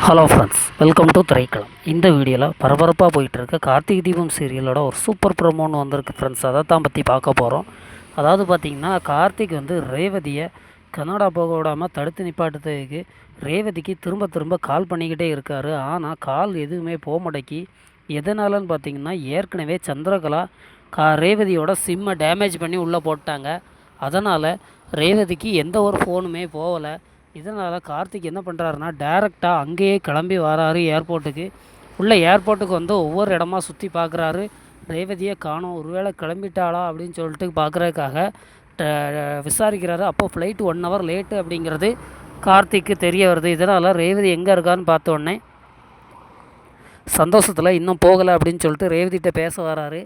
Hello friends, welcome to திரைக்களம். இந்த வீடியோவில் பரபரப்பாக போயிட்டுருக்க கார்த்திகை தீபம் சீரியலோட ஒரு சூப்பர் ப்ரோமோன்னு வந்திருக்கு ஃப்ரெண்ட்ஸ். அதை தான் பற்றி பார்க்க போகிறோம். அதாவது பார்த்திங்கன்னா, கார்த்திக் வந்து ரேவதியை கனடா போக விடாமல் தடுத்து நிப்பாட்டுறதுக்கு ரேவதிக்கு திரும்ப திரும்ப கால் பண்ணிக்கிட்டே இருக்கார். ஆனால் கால் எதுவுமே போக மாட்டேக்கி. எதனாலன்னு பார்த்திங்கன்னா, ஏற்கனவே சந்திரகலா ரேவதியோட சிம்மை டேமேஜ் பண்ணி உள்ளே போட்டாங்க. அதனால் ரேவதிக்கு எந்த ஒரு ஃபோனுமே போகலை. இதனால் கார்த்திக் என்ன பண்ணுறாருன்னா, டேரெக்டாக அங்கேயே கிளம்பி வராரு ஏர்போர்ட்டுக்கு. ஏர்போர்ட்டுக்கு வந்து ஒவ்வொரு இடமா சுற்றி பார்க்குறாரு. ரேவதியை காணோம், ஒருவேளை கிளம்பிட்டாளா அப்படின்னு சொல்லிட்டு பார்க்குறதுக்காக விசாரிக்கிறாரு. அப்போது ஃப்ளைட் 1 ஹவர் லேட்டு அப்படிங்கிறது கார்த்திக்கு தெரிய வருது. இதனால் ரேவதி எங்கே இருக்கான்னு பார்த்தோன்னே சந்தோஷத்தில் இன்னும் போகலை அப்படின்னு சொல்லிட்டு ரேவதிகிட்ட பேச வராரு.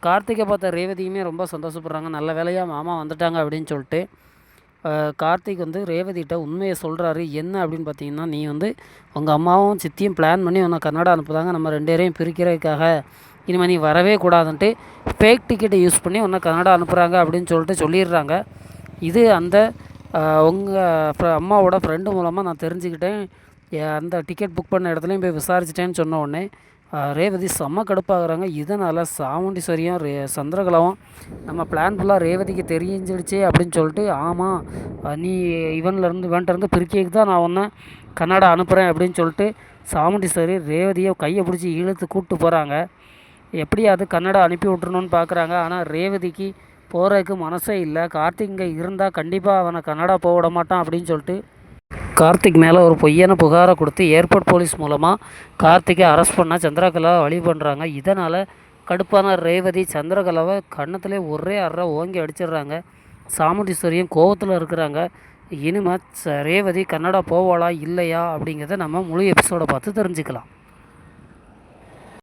கார்த்திகை பார்த்த ரேவதியுமே ரொம்ப சந்தோஷப்படுறாங்க. நல்ல வேலையாக மாமா வந்துட்டாங்க அப்படின்னு சொல்லிட்டு கார்த்திக் வந்து ரேவதிகிட்ட உண்மையை சொல்கிறாரு. என்ன அப்படின்னு பார்த்தீங்கன்னா, நீ வந்து உங்கள் அம்மாவும் சித்தியும் பிளான் பண்ணி உன்னை கன்னடா அனுப்புதாங்க, நம்ம 2 பேரையும் பிரிக்கிறதுக்காக. இனிமேல் நீ வரவே கூடாதுன்ட்டு ஃபேக் டிக்கெட்டை யூஸ் பண்ணி உன்னை கன்னடா அனுப்புகிறாங்க அப்படின்னு சொல்லிடுறாங்க. இது அந்த உங்கள் அம்மாவோட ஃப்ரெண்டு மூலமாக நான் தெரிஞ்சுக்கிட்டேன். அந்த டிக்கெட் புக் பண்ண இடத்துலையும் போய் விசாரிச்சிட்டேன்னு சொன்ன உடனே ரேவதி செம்ம கடுப்பாகிறாங்க. இதனால் சாமுண்டீஸ்வரியும் சந்திரகலாவும் நம்ம பிளான் ஃபுல்லாக ரேவதிக்கு தெரிஞ்சிடுச்சே அப்படின்னு சொல்லிட்டு, ஆமாம் நீ இவன்கிட்டருந்து பிரிக்கிறதுக்கு தான் நான் ஒன்று கன்னடா அனுப்புகிறேன் அப்படின்னு சொல்லிட்டு சாமுண்டீஸ்வரி ரேவதியை கையை பிடிச்சி இழுத்து கூப்பிட்டு போகிறாங்க. எப்படியாவது கன்னடா அனுப்பி விட்றணுன்னு பார்க்குறாங்க. ஆனால் ரேவதிக்கு போகிறதுக்கு மனசே இல்லை. கார்த்திக் இங்கே இருந்தால் கண்டிப்பாக அவனை கன்னடா போக விட மாட்டான் அப்படின்னு சொல்லிட்டு கார்த்திக் மேலே ஒரு பொய்யான புகாரை கொடுத்து ஏர்போர்ட் போலீஸ் மூலமாக கார்த்திகை அரெஸ்ட் பண்ண சந்திரகலா வழி பண்ணுறாங்க. இதனால் கடுப்பான ரேவதி சந்திரகலாவை கன்னத்திலே ஒரே அறை ஓங்கி அடிச்சிடுறாங்க. சாமுண்டீஸ்வரியும் கோவத்தில் இருக்கிறாங்க. இனிமேல் ரேவதி கன்னடா போவாளா இல்லையா அப்படிங்கிறத நம்ம முழு எபிசோடை பார்த்து தெரிஞ்சுக்கலாம்.